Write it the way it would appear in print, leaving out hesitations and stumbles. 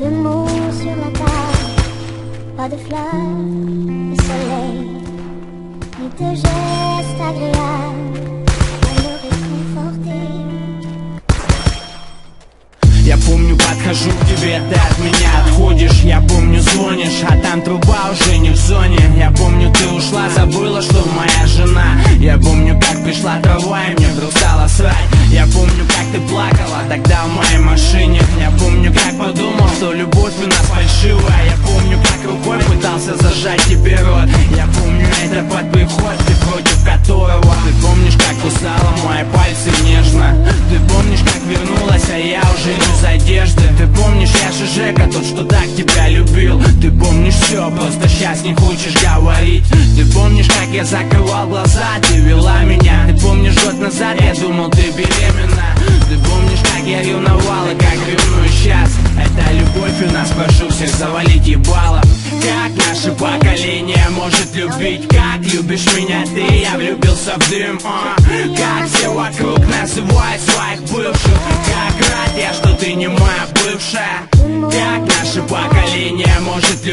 de mots sur la table, pas de fleurs, de soleil, ni de gestes agréables à me réconforter. Я помню, подхожу к тебе, ты от меня отходишь. Я помню, звонишь, а там труба уже не в зоне. Я помню, ты ушла, забыла, что моя жена. Я помню, как пришла трава и мне вдруг стало срать. Я помню, как ты плакала тогда в моей машине. Я помню, как подумал, что любовь у нас фальшивая. Я помню, как рукой пытался зажать тебе рот. Я помню, это под приход, ты против которого. Ты помнишь, как кусала мои пальцы нежно. Ты помнишь, как вернулась, а я уже без одежды. Ты помнишь, я же Жека, тот, что так тебя любил. Ты помнишь все, просто сейчас не хочешь говорить. Ты помнишь, как я закрывал глаза, ты вела меня. Ты помнишь, год назад я думал, ты беременна. Ты помнишь, как я ревновал и как ревную сейчас. Это любовь у нас, прошу всех завалить ебало. Как наше поколение может любить, как любишь меня ты, я влюбился в дым. Как все вокруг называют своих бывших. Как рад я, что ты не моя бывшая. Как наше поколение может любить.